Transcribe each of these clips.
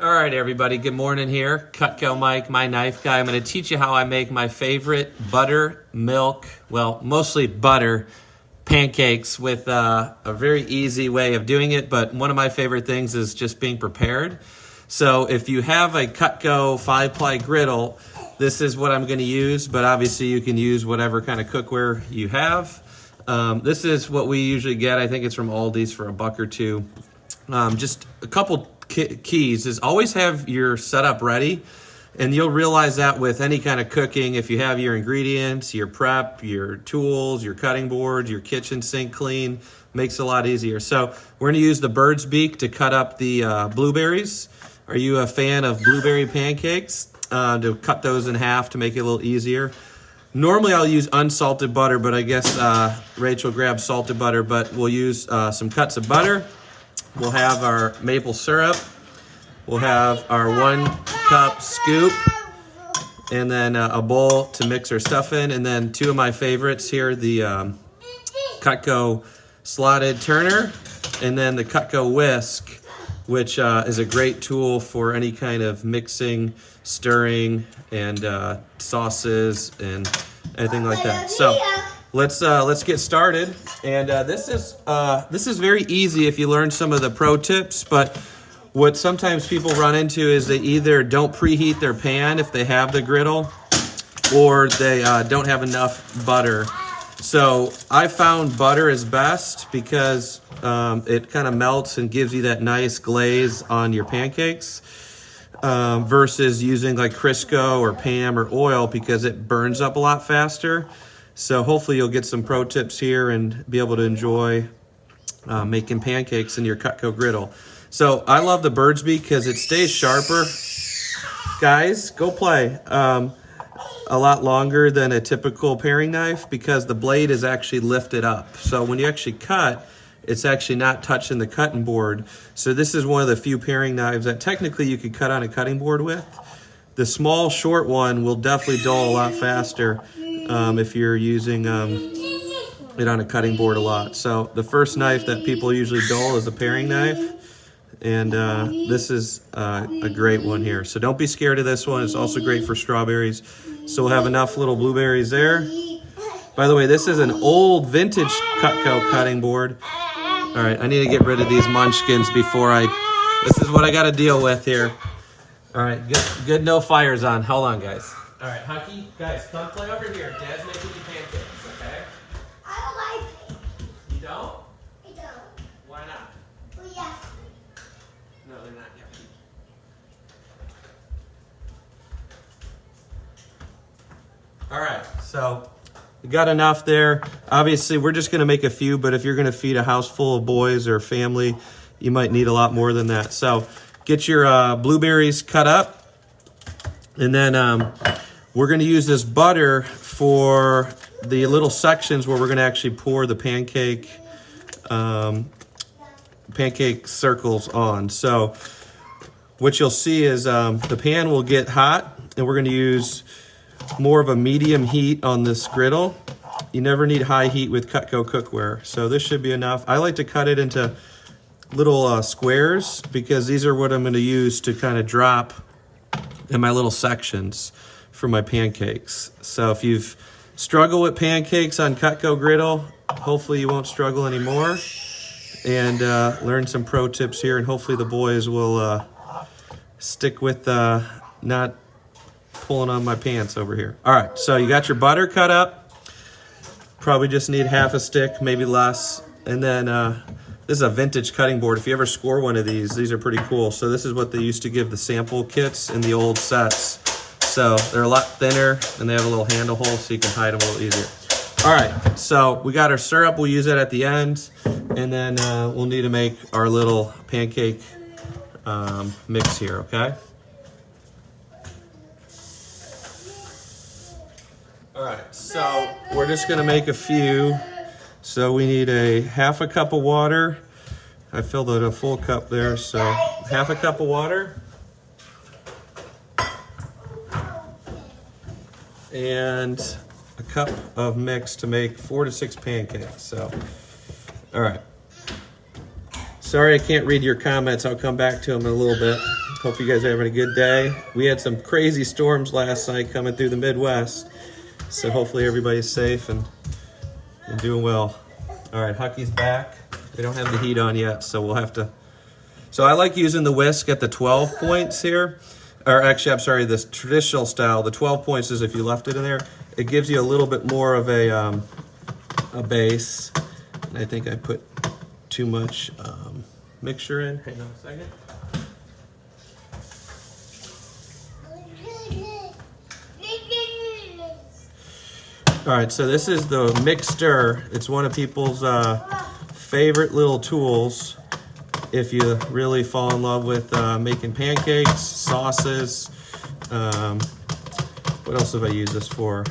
All right, everybody, good morning here. Cutco Mike, my knife guy. I'm going to teach you how I make my favorite buttermilk, well, mostly butter pancakes with a very easy way of doing it, but one of my favorite things is just being prepared. So if you have a Cutco 5-ply griddle, this is what I'm going to use, but obviously you can use whatever kind of cookware you have. This is what we usually get. I think it's from Aldi's for $1 or $2. Just a couple keys is always have your setup ready, and you'll realize that with any kind of cooking, if you have your ingredients, your prep, your tools, your cutting board, your kitchen sink clean, makes it a lot easier. So we're going to use the bird's beak to cut up the blueberries. Are you a fan of blueberry pancakes? To cut those in half to make it a little easier. Normally I'll use unsalted butter, but I guess Rachel grabbed salted butter, but we'll use some cuts of butter. We'll have our maple syrup. We'll have our 1 cup scoop, and then a bowl to mix our stuff in. And then 2 of my favorites here, the Cutco slotted turner, and then the Cutco whisk, which is a great tool for any kind of mixing, stirring, and sauces and anything like that. So let's get started. And this is very easy if you learn some of the pro tips, but what sometimes people run into is they either don't preheat their pan if they have the griddle, or they don't have enough butter. So I found butter is best because it kind of melts and gives you that nice glaze on your pancakes, versus using like Crisco or Pam or oil, because it burns up a lot faster. So hopefully you'll get some pro tips here and be able to enjoy making pancakes in your Cutco griddle. So I love the bird's beak because it stays sharper. Guys, go play. A lot longer than a typical paring knife because the blade is actually lifted up. So when you actually cut, it's actually not touching the cutting board. So this is one of the few paring knives that technically you could cut on a cutting board with. The small, short one will definitely dull a lot faster if you're using it on a cutting board a lot. So the first knife that people usually dull is a paring knife. And this is a great one here. So don't be scared of this one. It's also great for strawberries. So we'll have enough little blueberries there. By the way, this is an old vintage Cutco cutting board. All right, I need to get rid of these munchkins before this is what I got to deal with here. All right, good, no fires on. Hold on, guys. All right, Hucky, guys, come play over here. Dad's making you pancakes, okay? I don't like it. You don't? I don't. Why not? Well, yeah. No, they're not yet. All right, so we got enough there. Obviously, we're just going to make a few, but if you're going to feed a house full of boys or family, you might need a lot more than that. So get your blueberries cut up, and then we're going to use this butter for the little sections where we're going to actually pour the pancake circles on. So what you'll see is the pan will get hot, and we're going to use more of a medium heat on this griddle. You never need high heat with Cutco cookware, so this should be enough. I like to cut it into little squares because these are what I'm going to use to kind of drop in my little sections for my pancakes. So if you've struggled with pancakes on Cutco griddle, hopefully you won't struggle anymore, and learn some pro tips here, and hopefully the boys will stick with not pulling on my pants over here. All right, so you got your butter cut up. Probably just need half a stick, maybe less. And then this is a vintage cutting board. If you ever score one of these are pretty cool. So this is what they used to give the sample kits in the old sets. So they're a lot thinner, and they have a little handle hole so you can hide them a little easier. All right, so we got our syrup. We'll use it at the end. And then we'll need to make our little pancake mix here, okay? All right, so we're just gonna make a few. So we need a half a cup of water. I filled it a full cup there, so half a cup of water. And a cup of mix to make 4 to 6 pancakes. So, all right. Sorry I can't read your comments. I'll come back to them in a little bit. Hope you guys are having a good day. We had some crazy storms last night coming through the Midwest. So hopefully everybody's safe and doing well. All right, Hucky's back. We don't have the heat on yet, so we'll have to. So I like using the whisk at the 12 points here. Or actually, I'm sorry, this traditional style. The 12 points is if you left it in there, it gives you a little bit more of a base. And I think I put too much mixture in. Hang on a second. All right, so this is the mixer. It's one of people's favorite little tools if you really fall in love with making pancakes, sauces. What else have I used this for?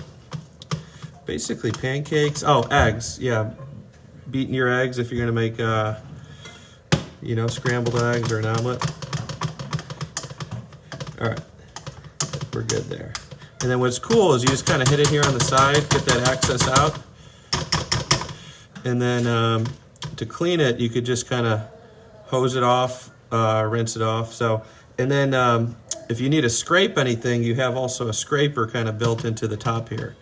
Basically pancakes. Oh, eggs. Yeah, beating your eggs if you're gonna make, scrambled eggs or an omelet. All right, we're good there. And then what's cool is you just kind of hit it here on the side, get that excess out. And then to clean it, you could just kind of hose it off, rinse it off. So, and then if you need to scrape anything, you have also a scraper kind of built into the top here.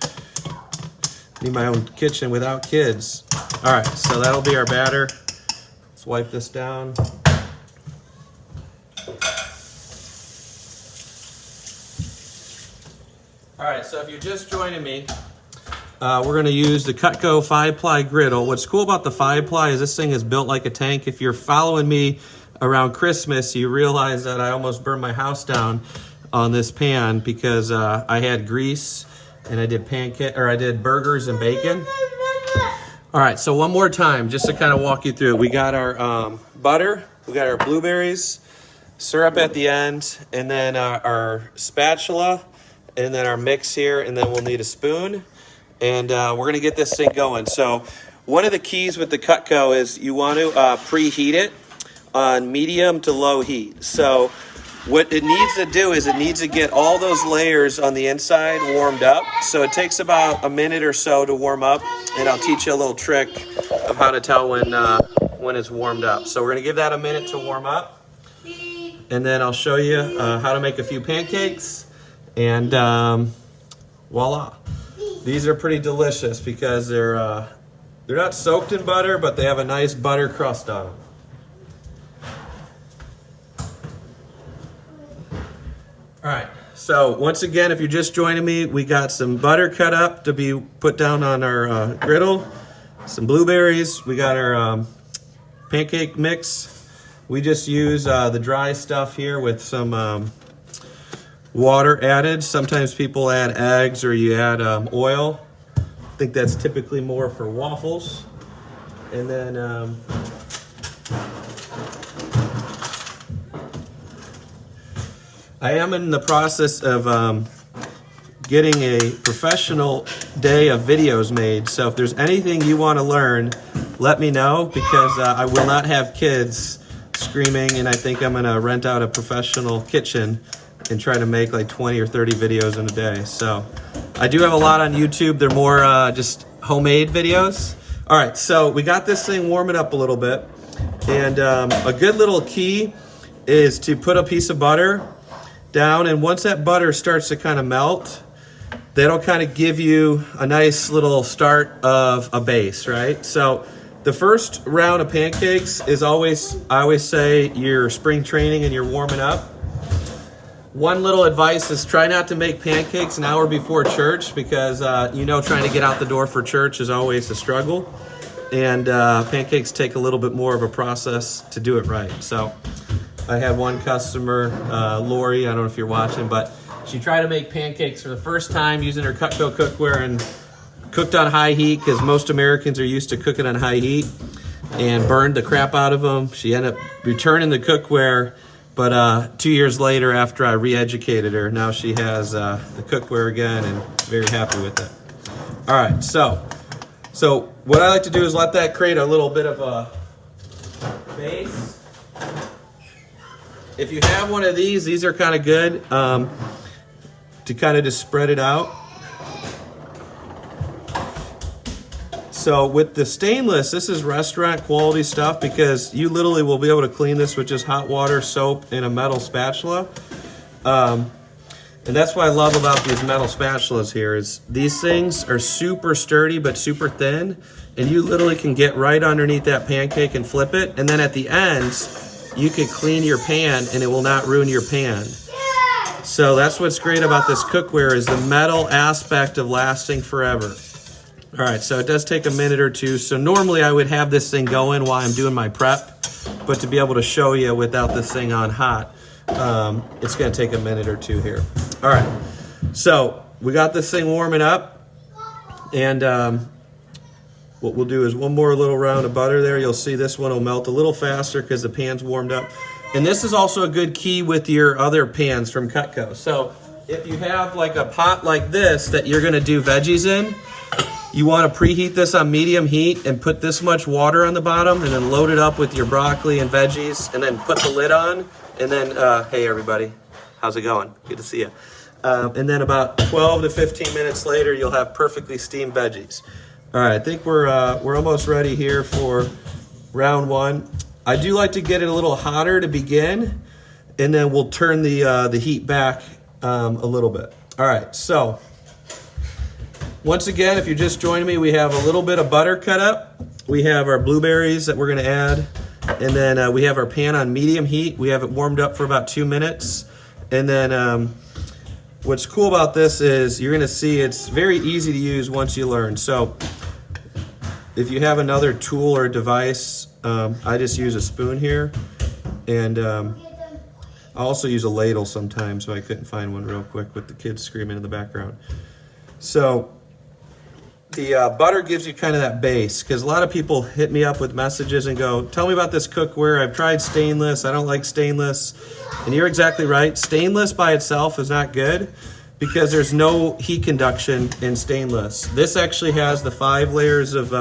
Need my own kitchen without kids. All right, so that'll be our batter. Let's wipe this down. All right, so if you're just joining me, we're going to use the Cutco 5-ply griddle. What's cool about the 5-ply is this thing is built like a tank. If you're following me around Christmas, you realize that I almost burned my house down on this pan because I had grease and I did burgers and bacon. All right, so one more time, just to kind of walk you through it. We got our butter, we got our blueberries, syrup at the end, and then our spatula, and then our mix here, and then we'll need a spoon. And we're gonna get this thing going. So one of the keys with the Cutco is you want to preheat it on medium to low heat. So what it needs to do is it needs to get all those layers on the inside warmed up. So it takes about a minute or so to warm up, and I'll teach you a little trick of how to tell when it's warmed up. So we're gonna give that a minute to warm up, and then I'll show you how to make a few pancakes. And voila, these are pretty delicious because they're not soaked in butter, but they have a nice butter crust on them. All right, so once again, if you're just joining me, we got some butter cut up to be put down on our griddle, some blueberries, we got our pancake mix. We just use the dry stuff here with some water added. Sometimes people add eggs or you add oil. I think that's typically more for waffles. And then I am in the process of getting a professional day of videos made. So if there's anything you want to learn, let me know, because I will not have kids screaming, and I think I'm going to rent out a professional kitchen and try to make like 20 or 30 videos in a day. So I do have a lot on YouTube. They're more just homemade videos. All right, so we got this thing warming up a little bit. And a good little key is to put a piece of butter down. And once that butter starts to kind of melt, that'll kind of give you a nice little start of a base, right? So the first round of pancakes is I always say you're spring training and you're warming up. One little advice is try not to make pancakes an hour before church, because trying to get out the door for church is always a struggle, and pancakes take a little bit more of a process to do it right. So I had one customer, Lori, I don't know if you're watching, but she tried to make pancakes for the first time using her Cutco cookware and cooked on high heat, because most Americans are used to cooking on high heat, and burned the crap out of them. She ended up returning the cookware. But 2 years later, after I re-educated her, now she has the cookware again and very happy with it. All right, so what I like to do is let that create a little bit of a base. If you have one of these are kind of good to kind of just spread it out. So with the stainless, this is restaurant quality stuff because you literally will be able to clean this with just hot water, soap, and a metal spatula. And that's what I love about these metal spatulas here is these things are super sturdy but super thin, and you literally can get right underneath that pancake and flip it, and then at the ends you can clean your pan and it will not ruin your pan. So that's what's great about this cookware is the metal aspect of lasting forever. All right, so it does take a minute or two. So normally I would have this thing going while I'm doing my prep, but to be able to show you without this thing on hot, it's gonna take a minute or two here. All right, so we got this thing warming up, and what we'll do is one more little round of butter there. You'll see this one will melt a little faster because the pan's warmed up. And this is also a good key with your other pans from Cutco. So if you have like a pot like this that you're gonna do veggies in, you want to preheat this on medium heat and put this much water on the bottom and then load it up with your broccoli and veggies and then put the lid on and then, hey everybody, how's it going? Good to see you. And then about 12 to 15 minutes later, you'll have perfectly steamed veggies. All right, I think we're almost ready here for round one. I do like to get it a little hotter to begin, and then we'll turn the heat back a little bit. All right, so once again, if you're just joining me, we have a little bit of butter cut up. We have our blueberries that we're gonna add. And then we have our pan on medium heat. We have it warmed up for about 2 minutes. And then what's cool about this is you're gonna see it's very easy to use once you learn. So if you have another tool or device, I just use a spoon here. And I also use a ladle sometimes, so I couldn't find one real quick with the kids screaming in the background. So the butter gives you kind of that base, because a lot of people hit me up with messages and go, tell me about this cookware. I've tried stainless. I don't like stainless. And you're exactly right. Stainless by itself is not good because there's no heat conduction in stainless. This actually has the 5 layers of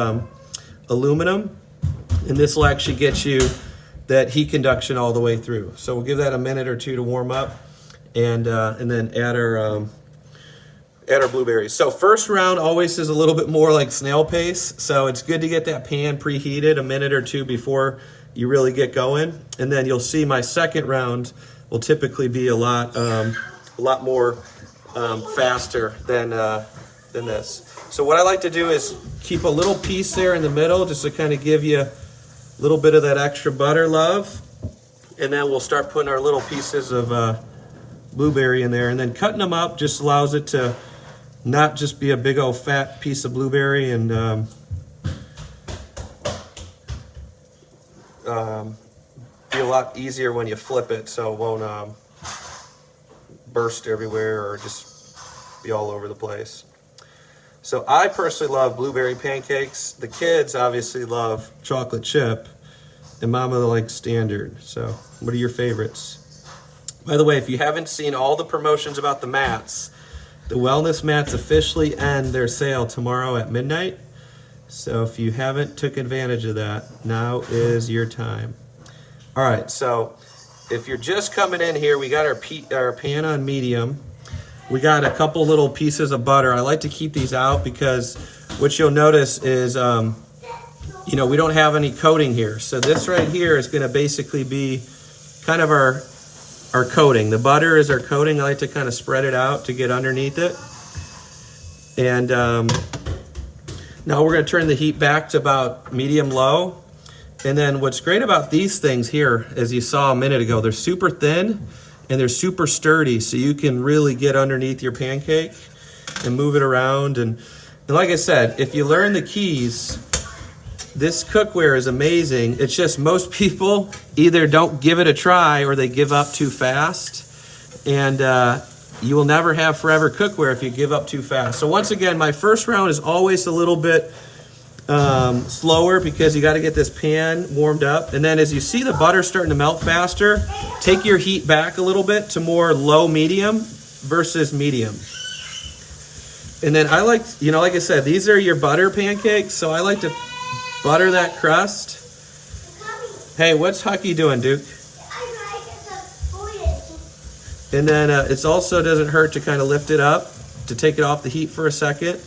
aluminum, and this will actually get you that heat conduction all the way through. So we'll give that a minute or two to warm up, and then add our blueberries. So first round always is a little bit more like snail pace. So it's good to get that pan preheated a minute or two before you really get going. And then you'll see my second round will typically be a lot more faster than this. So what I like to do is keep a little piece there in the middle just to kind of give you a little bit of that extra butter love. And then we'll start putting our little pieces of blueberry in there. And then cutting them up just allows it to not just be a big old fat piece of blueberry and be a lot easier when you flip it, so it won't burst everywhere or just be all over the place. So I personally love blueberry pancakes. The kids obviously love chocolate chip, and Mama likes standard. So what are your favorites? By the way, if you haven't seen all the promotions about the mats, the wellness mats officially end their sale tomorrow at midnight. So if you haven't took advantage of that, now is your time. All right, so if you're just coming in here, we got our pan on medium. We got a couple little pieces of butter. I like to keep these out because what you'll notice is, we don't have any coating here. So this right here is gonna basically be kind of our coating. The butter is our coating. I like to kind of spread it out to get underneath it. And now we're going to turn the heat back to about medium-low. And then what's great about these things here, as you saw a minute ago, they're super thin and they're super sturdy, so you can really get underneath your pancake and move it around. And like I said, if you learn the keys, this cookware is amazing. It's just most people either don't give it a try or they give up too fast. And you will never have forever cookware if you give up too fast. So once again, my first round is always a little bit slower because you got to get this pan warmed up. And then as you see the butter starting to melt faster, take your heat back a little bit to more low medium versus medium. And then I like, like I said, these are your butter pancakes. So I like to butter that crust. Hey, what's Hucky doing, Duke? And then it also doesn't hurt to kind of lift it up, to take it off the heat for a second,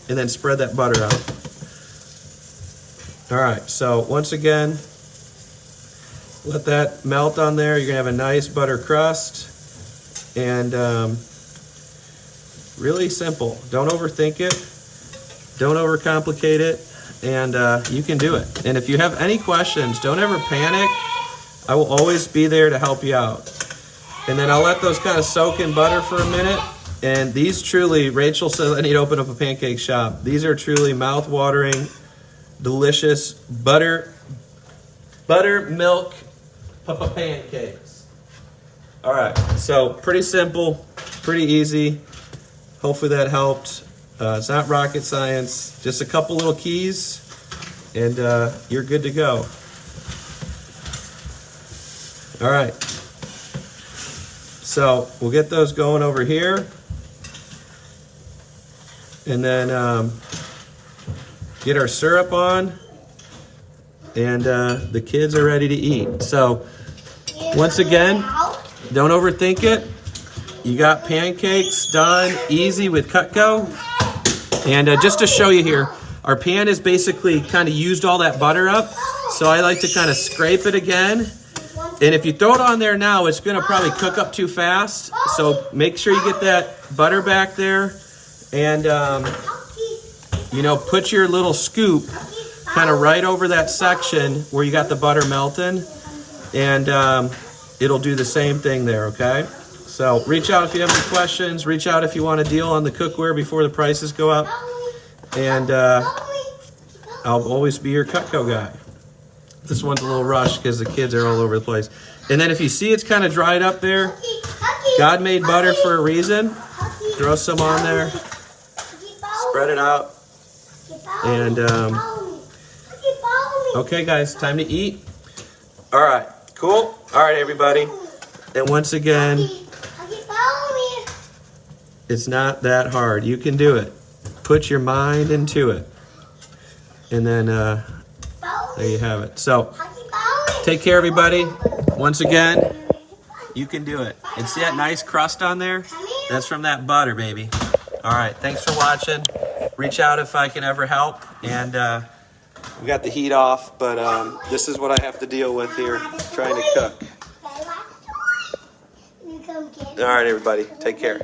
and then spread that butter out. All right, so once again, let that melt on there. You're gonna have a nice butter crust, and really simple. Don't overthink it. Don't overcomplicate it, and you can do it. And if you have any questions, don't ever panic. I will always be there to help you out. And then I'll let those kind of soak in butter for a minute. And these truly, Rachel says I need to open up a pancake shop. These are truly mouth-watering, delicious butter milk pancakes. All right, so pretty simple, pretty easy. Hopefully that helped. It's not rocket science, just a couple little keys, and you're good to go. All right, so we'll get those going over here, and then get our syrup on, and the kids are ready to eat. So once again, don't overthink it. You got pancakes done easy with Cutco. And just to show you here, our pan is basically kind of used all that butter up. So I like to kind of scrape it again. And if you throw it on there now, it's gonna probably cook up too fast. So make sure you get that butter back there. And you know, put your little scoop kind of right over that section where you got the butter melting. And it'll do the same thing there, okay? So reach out if you have any questions. Reach out if you want a deal on the cookware before the prices go up. And I'll always be your Cutco guy. This one's a little rushed because the kids are all over the place. And then if you see it's kind of dried up there, God made butter for a reason. Throw some on there. Spread it out. And okay, guys, time to eat. All right, cool. All right, everybody. And once again, it's not that hard. You can do it. Put your mind into it. And then there you have it. So take care, everybody. Once again, you can do it. And see that nice crust on there? That's from that butter, baby. All right, thanks for watching. Reach out if I can ever help. And we got the heat off, but this is what I have to deal with here, trying to cook. All right, everybody, take care.